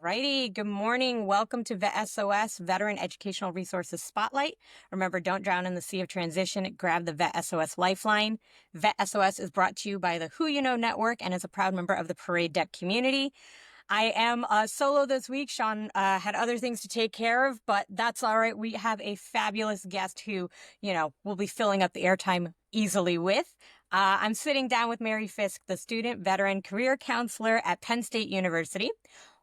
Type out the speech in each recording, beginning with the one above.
Righty. Good morning. Welcome to VET S.O.S, Veteran Educational Resources Spotlight. Remember, don't drown in the sea of transition. Grab the VET S.O.S lifeline. VET S.O.S is brought to you by the Who You Know Network and is a proud member of the Parade Deck community. I am solo this week. Sean had other things to take care of, but that's all right. We have a fabulous guest who, will be filling up the airtime easily with. I'm sitting down with Mary Fisk, the student veteran career counselor at Penn State University.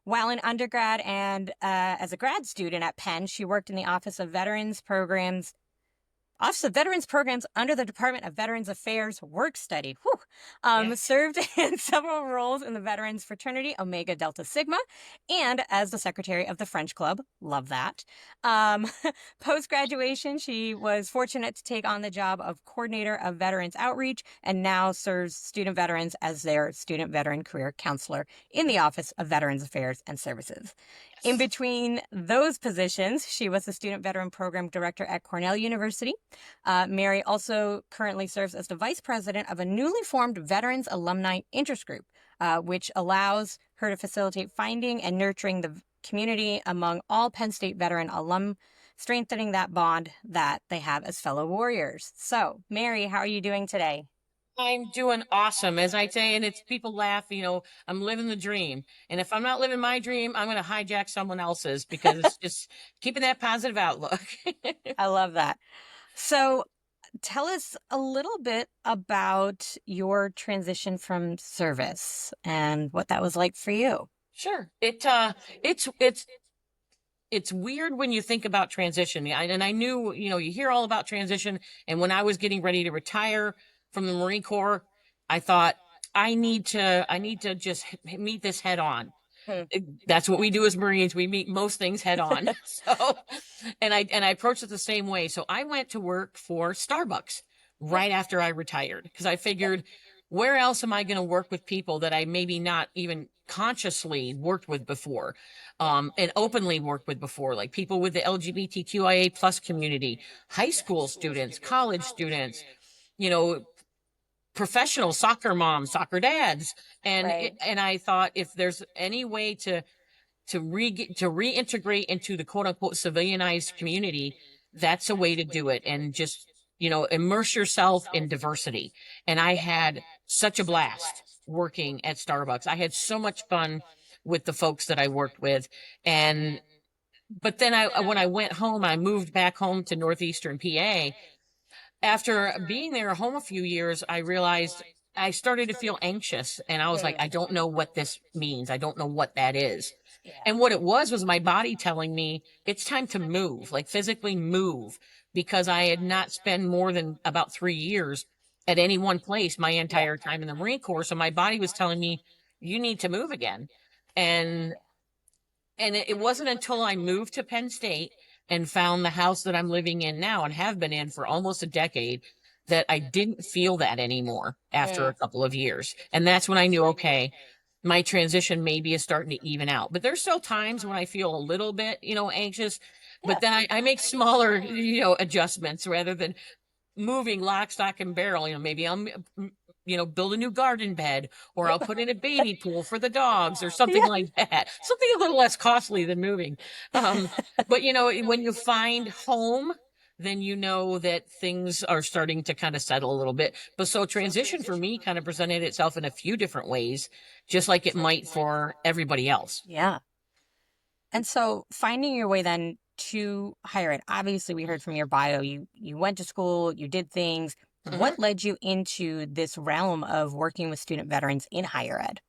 While in undergrad and as a grad student at Penn, she worked in the Office of Veterans Programs under the Department of Veterans Affairs Work Study. Served in several roles in the Veterans Fraternity Omega Delta Sigma and as the secretary of the French Club. Love that. Post-graduation, she was fortunate to take on the job of coordinator of Veterans Outreach and now serves student veterans as their student veteran career counselor in the Office of Veterans Affairs and Services. In between those positions, she was the Student Veteran Program Director at Cornell University. Mary also currently serves as the Vice President of a newly formed Veterans Alumni Interest Group, which allows her to facilitate finding and nurturing the community among all Penn State veteran alum, strengthening that bond that they have as fellow warriors. So, Mary, how are you doing today? I'm doing awesome, as I say, and it's people laugh, I'm living the dream. And if I'm not living my dream, I'm going to hijack someone else's because it's just keeping that positive outlook. I love that. So, tell us a little bit about your transition from service and what that was like for you. Sure. It's weird when you think about transition. And I knew, you hear all about transition. And when I was getting ready to retire from the Marine Corps, I thought I need to just meet this head on. Hmm. That's what we do as Marines. We meet most things head on. So, and I approached it the same way. So I went to work for Starbucks right after I retired because I figured, where else am I going to work with people that I maybe not even consciously worked with before, and openly worked with before, like people with the LGBTQIA plus community, high school students, college students, you know, professional soccer moms, soccer dads. And, Right. and I thought if there's any way to reintegrate into the quote unquote civilianized community, that's a way to do it. And just, immerse yourself in diversity. And I had such a blast working at Starbucks. I had so much fun with the folks that I worked with. But then when I went home, I moved back home to Northeastern PA. After being there home a few years, I realized I started to feel anxious and I was like, I don't know what this means. I don't know what that is. Yeah. And what it was my body telling me it's time to move, like physically move, because I had not spent more than about 3 years at any one place my entire time in the Marine Corps. So my body was telling me, you need to move again. And it wasn't until I moved to Penn State and found the house that I'm living in now and have been in for almost a decade that I didn't feel that anymore after a couple of years. And that's when I knew, okay, my transition maybe is starting to even out. But there's still times when I feel a little bit, anxious, but then I make smaller, adjustments rather than moving lock, stock, and barrel. Maybe I'll, build a new garden bed, or I'll put in a baby pool for the dogs or something like that. Something a little less costly than moving. But, when you find home, then you know that things are starting to kind of settle a little bit. But so transition for me kind of presented itself in a few different ways, just like it might for everybody else. Yeah. And so finding your way then to higher ed, obviously we heard from your bio, you went to school, you did things. Mhm. What led you into this realm of working with student veterans in higher ed?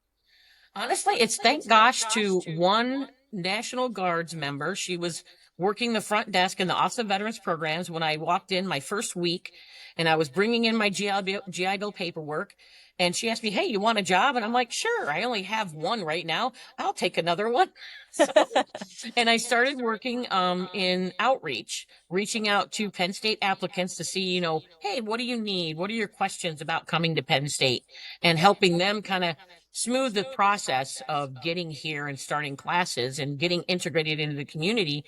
Honestly, it's thank gosh to one National Guards member. She was working the front desk in the Office of Veterans Programs when I walked in my first week, and I was bringing in my GI Bill paperwork. And she asked me, hey, you want a job? And I'm like, sure, I only have one right now. I'll take another one. So, and I started working in outreach, reaching out to Penn State applicants to see, hey, what do you need? What are your questions about coming to Penn State? And helping them kind of smooth the process of getting here and starting classes and getting integrated into the community.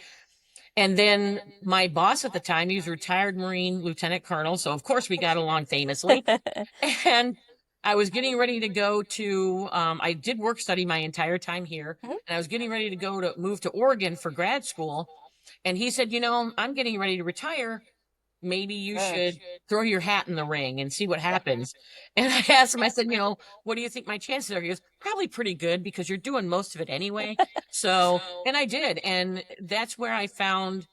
And then my boss at the time, he was a retired Marine Lieutenant Colonel. So of course we got along famously. And I was getting ready to go to, I did work study my entire time here, Mhm. and I was getting ready to go to move to Oregon for grad school. And he said, I'm getting ready to retire. Maybe you Mm. should throw your hat in the ring and see what happens. And I asked him, I said, what do you think my chances are? He goes, probably pretty good because you're doing most of it anyway. So, and I did. And that's where I found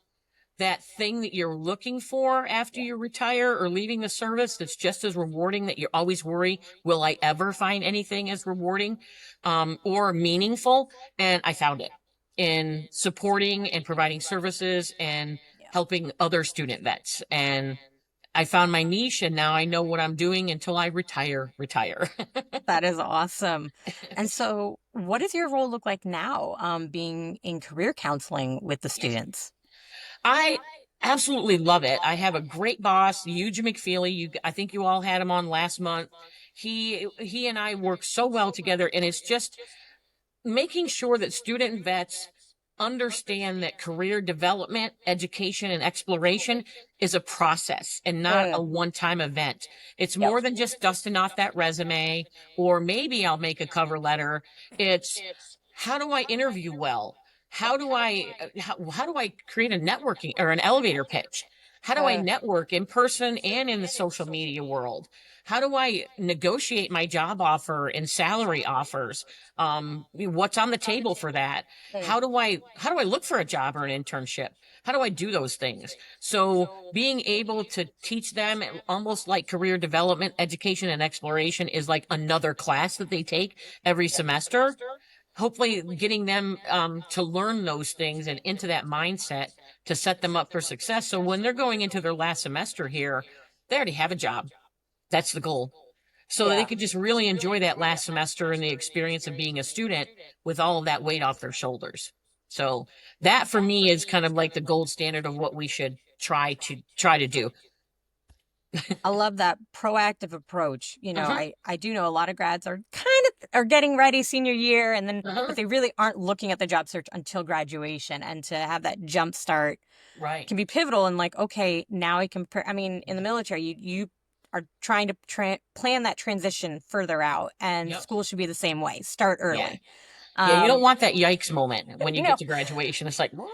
that thing that you're looking for after you retire or leaving the service that's just as rewarding, that you always worry, will I ever find anything as rewarding or meaningful? And I found it in supporting and providing services and Yeah. helping other student vets. And I found my niche, and now I know what I'm doing until I retire. That is awesome. And so, what does your role look like now, being in career counseling with the students? I absolutely love it. I have a great boss, Eugene McFeely. I think you all had him on last month. He and I work so well together, and it's just making sure that student vets understand that career development, education, and exploration is a process and not Mm. a one-time event. It's Yep. more than just dusting off that resume, or maybe I'll make a cover letter. It's how do I interview well? How do I create a networking or an elevator pitch? How do I Mm. network in person and in the social media world? How do I negotiate my job offer and salary offers? What's on the table for that? Mm. How do I look for a job or an internship? How do I do those things? So being able to teach them almost like career development, education, and exploration is like another class that they take every semester. Hopefully getting them to learn those things and into that mindset to set them up for success. So when they're going into their last semester here, they already have a job. That's the goal, so that they Yeah. could just really enjoy that last semester and the experience of being a student with all of that weight off their shoulders. So that for me is kind of like the gold standard of what we should try to do. I love that proactive approach. Uh-huh. I do know a lot of grads are kind of are getting ready senior year, and then Uh-huh. but they really aren't looking at the job search until graduation, and to have that jump start Right. can be pivotal. And like, okay, now I can I mean, in the military, you are trying to plan that transition further out, and Yep. school should be the same way. Start Yeah. early. Yeah. You don't Um, want that yikes moment when you no, get to graduation. It's like, what?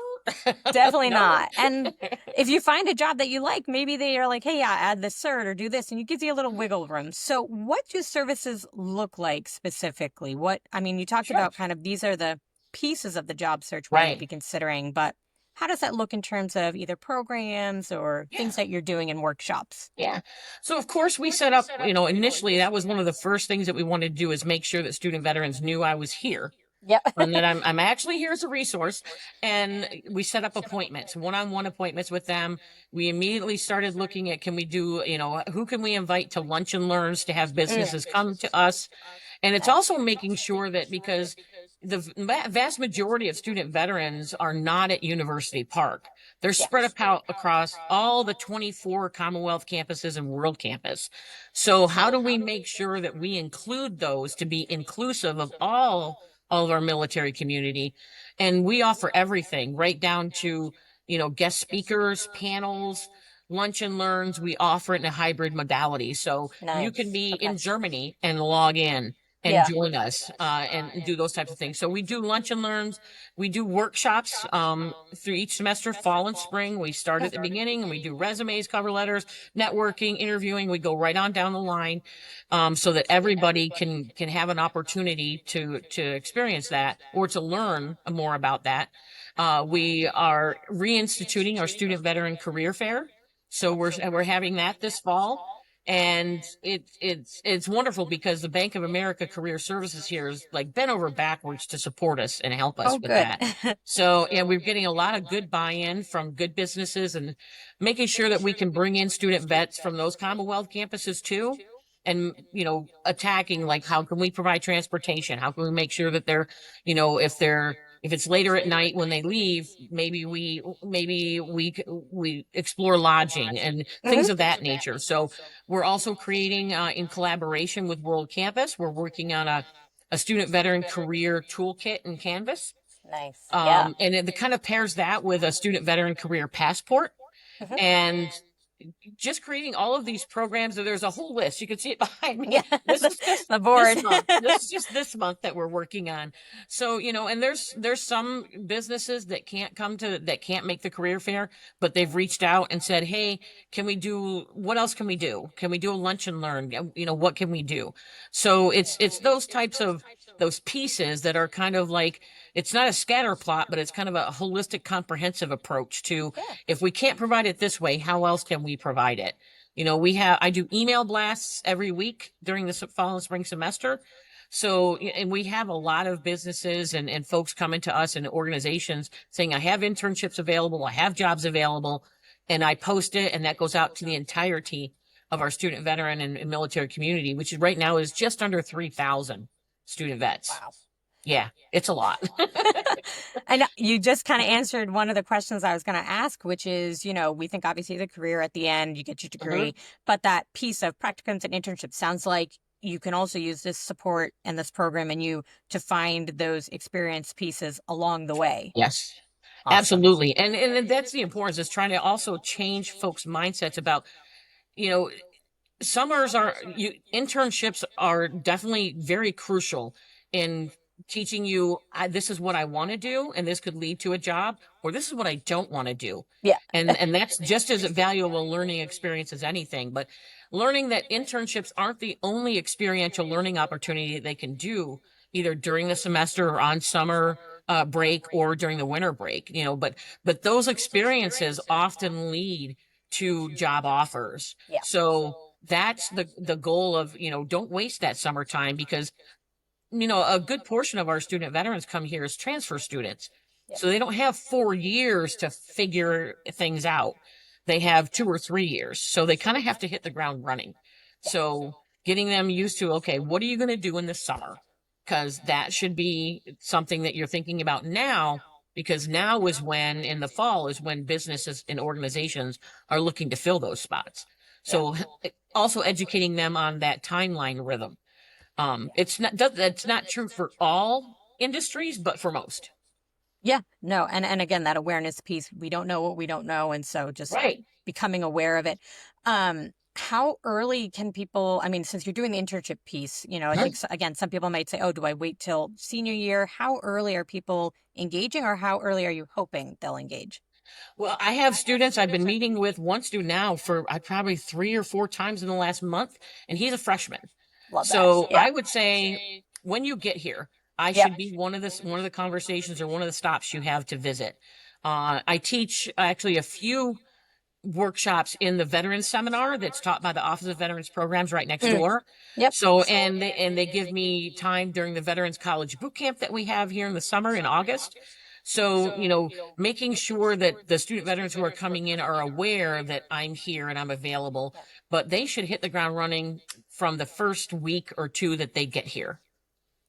definitely No. not. And if you find a job that you like, maybe they are like, hey, yeah, add this cert or do this, and it gives you a little wiggle room. So, what do services look like specifically? I mean, you talked Sure. about kind of these are the pieces of the job search we might Right. be considering, but how does that look in terms of either programs or Yeah. things that you're doing in workshops? Yeah. So of course we set up, initially that was one of the first things that we wanted to do is make sure that student veterans knew I was here Yep. and that I'm actually here as a resource. And we set up appointments, one-on-one appointments with them. We immediately started looking at, can we do, who can we invite to lunch and learns to have Mm. businesses come to us? And it's Nice. also making sure that, because the vast majority of student veterans are not at University Park. They're Yeah. spread out across all the 24 Commonwealth campuses and World Campus. So how do we make sure that we include those to be inclusive of all of our military community? And we offer everything right down to, guest speakers, panels, lunch and learns. We offer it in a hybrid modality. So you can Nice. be Okay. in Germany and log in and Yeah. join us and do those types of things. So we do lunch and learns. We do workshops through each semester, fall and spring. We start at the beginning and we do resumes, cover letters, networking, interviewing. We go right on down the line so that everybody can have an opportunity to experience that or to learn more about that. We are reinstituting our student veteran career fair. So we're having that this fall, and it's wonderful because the Bank of America Career Services here is like bent over backwards to support us and help Oh, us with good. that. So yeah, we're getting a lot of good buy-in from good businesses and making sure that we can bring in student vets from those Commonwealth campuses too. And attacking like, how can we provide transportation? How can we make sure that they're, if it's later at night when they leave, maybe we explore lodging and Mhm. things of that nature. So we're also creating in collaboration with World Campus. We're working on a student veteran career toolkit and Canvas. Nice. Yeah. And it kind of pairs that with a student veteran career passport. Mhm. And just creating all of these programs, and there's a whole list. You can see it behind me. Yeah, This is just the this board. month. This is just this month that we're working on. So, and there's some businesses that can't make the career fair, but they've reached out and said, "Hey, what else can we do? Can we do a lunch and learn? What can we do?" So it's those types of those pieces that are kind of like, it's not a scatter plot, but it's kind of a holistic, comprehensive approach to, Yeah. if we can't provide it this way, how else can we provide it? I do email blasts every week during the fall and spring semester. So, and we have a lot of businesses and folks coming to us and organizations saying, I have internships available, I have jobs available, and I post it, and that goes out to the entirety of our student veteran and military community, which right now is just under 3,000 student vets. Wow. Yeah, it's a lot. And you just kind of answered one of the questions I was going to ask, which is, we think obviously the career at the end, you get your degree, but that piece of practicums and internships sounds like you can also use this support and this program and you to find those experience pieces along the way. Yes, Awesome. absolutely. And that's the importance, is trying to also change folks' mindsets about, you know, internships are definitely very crucial in teaching you, this is what I want to do, and this could lead to a job, or this is what I don't want to do. Yeah. And that's just as valuable a learning experience as anything. But learning that internships aren't the only experiential learning opportunity that they can do, either during the semester or on summer break or during the winter break, but those experiences often lead to job offers. Yeah. So that's the goal of, don't waste that summertime, because a good portion of our student veterans come here as transfer students. So they don't have 4 years to figure things out. They have 2 or 3 years. So they kind of have to hit the ground running. So getting them used to, okay, what are you going to do in the summer? Because that should be something that you're thinking about now, because now is when, in the fall, is when businesses and organizations are looking to fill those spots. So also educating them on that timeline rhythm. That's not true for all industries, but for most. Yeah, no. And again, that awareness piece, we don't know what we don't know. And so just Right. becoming aware of it. How early can people, I mean, since you're doing the internship piece, I think, again, some people might say, oh, do I wait till senior year? How early are people engaging, or how early are you hoping they'll engage? Well, I have students, I've been meeting with one student now for probably 3 or 4 times in the last month, and he's a freshman. Love that. So Yeah. I would say, when you get here, I should be one of the conversations or one of the stops you have to visit. I teach actually a few workshops in the Veterans Seminar that's taught by the Office of Veterans Programs right next door. Yep. So, and they give me time during the Veterans College Boot Camp that we have here in the summer in August. So, making sure that the student veterans who are coming in are aware that I'm here and I'm available, but they should hit the ground running from the first week or 2 that they get here.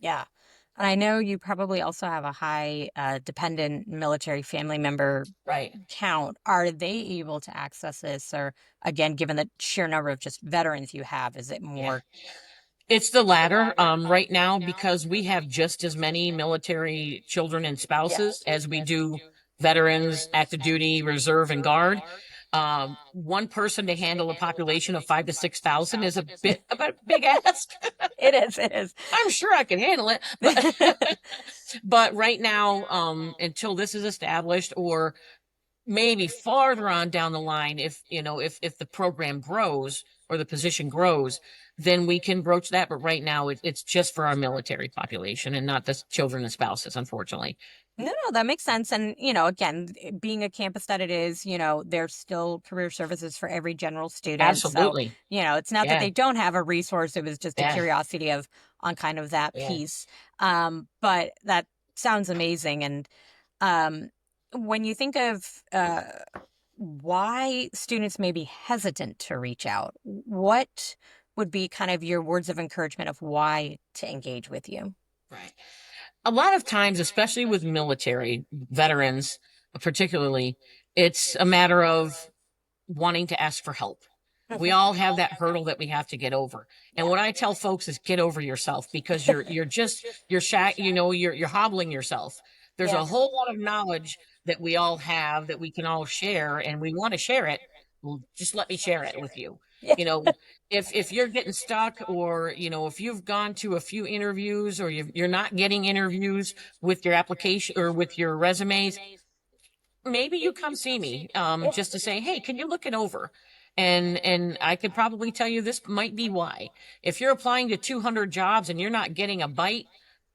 Yeah. And I know you probably also have a high dependent military family member count. Are they able to access this? Or again, given the sheer number of just veterans you have, is it more? It's the latter right now, because we have just as many military children and spouses as we do veterans, active duty, reserve, and guard. One person to handle a population of 5,000 to 6,000 is a bit of a big ask. It is. I'm sure I can handle it. But right now, until this is established, or maybe farther on down the line, if the program grows or the position grows, then we can broach that. But right now, it's just for our military population and not the children and spouses, unfortunately. No, that makes sense. And, again, being a campus that it is, there's still career services for every general student. Absolutely. So, it's not that they don't have a resource. It was just a curiosity on kind of that piece. But that sounds amazing. And when you think of why students may be hesitant to reach out, what would be kind of your words of encouragement of why to engage with you? Right. A lot of times, especially with military veterans, particularly, it's a matter of wanting to ask for help. We all have that hurdle that we have to get over. And what I tell folks is, get over yourself, because you're hobbling yourself. There's a whole lot of knowledge that we all have that we can all share, and we want to share it, Well, just let me share it with you. Yeah. You know, if you're getting stuck, or, you know, if you've gone to a few interviews, or you're not getting interviews with your application or with your resumes, maybe you come see me, Yeah. just to say, hey, can you look it over? And I could probably tell you this might be why. If you're applying to 200 jobs and you're not getting a bite,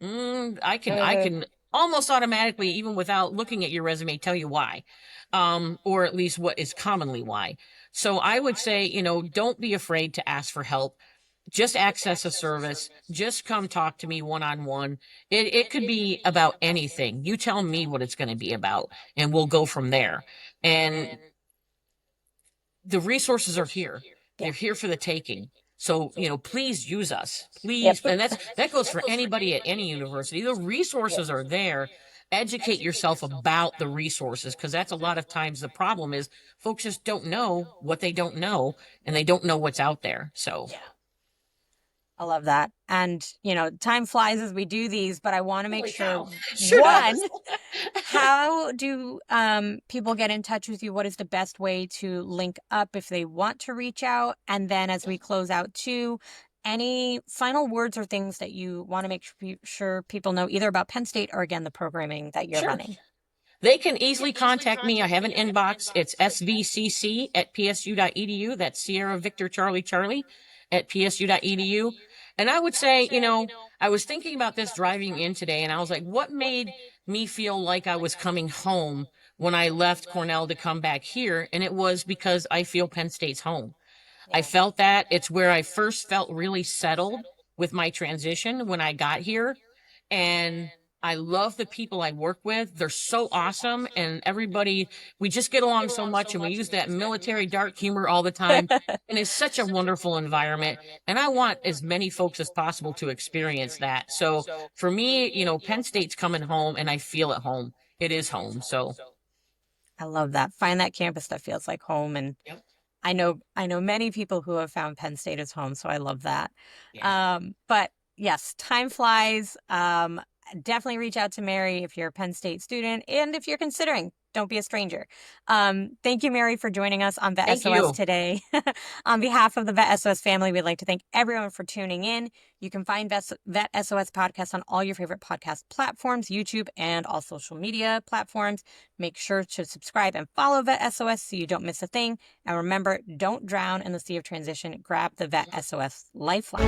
I can almost automatically, even without looking at your resume, tell you why, or at least what is commonly why. So I would say, you know, don't be afraid to ask for help. Just access a service. Just come talk to me one on one. It could be about anything. You tell me what it's going to be about, and we'll go from there. And the resources are here. Yeah. They're here for the taking. So, you know, please use us. Yep. Please. And that goes for anybody at any university. The resources are there. Educate yourself about the resources, because that's a lot of times the problem is folks just don't know what they don't know, and they don't know what's out there. So I love that. And, you know, time flies as we do these, but I want to make holy sure, cow. Sure one, does. how do people get in touch with you? What is the best way to link up if they want to reach out? And then as we close out too, any final words or things that you want to make sure people know either about Penn State or, again, the programming that you're Sure. running? They can easily contact me. I have an inbox. It's svcc@psu.edu. That's Sierra Victor Charlie Charlie at psu.edu. And I would say, you know, I was thinking about this driving in today, and I was like, what made me feel like I was coming home when I left Cornell to come back here? And it was because I feel Penn State's home. I felt that. It's where I first felt really settled with my transition when I got here. And I love the people I work with. They're so awesome. And everybody, we just get along so much, and we use that military dark humor all the time. And it's such a wonderful environment. And I want as many folks as possible to experience that. So for me, you know, Penn State's coming home, and I feel at home. It is home. So I love that. Find that campus that feels like home. And yep. I know many people who have found Penn State as home, so I love that. Yeah. But yes, time flies. Definitely reach out to Mary if you're a Penn State student, and if you're considering, don't be a stranger. Thank you, Mary, for joining us on VET Thank S.O.S. you. today. On behalf of the VET S.O.S. family, we'd like to thank everyone for tuning in. You can find VET S.O.S. podcast on all your favorite podcast platforms, YouTube, and all social media platforms. Make sure to subscribe and follow VET S.O.S. so you don't miss a thing. And remember, don't drown in the sea of transition. Grab the VET S.O.S. lifeline.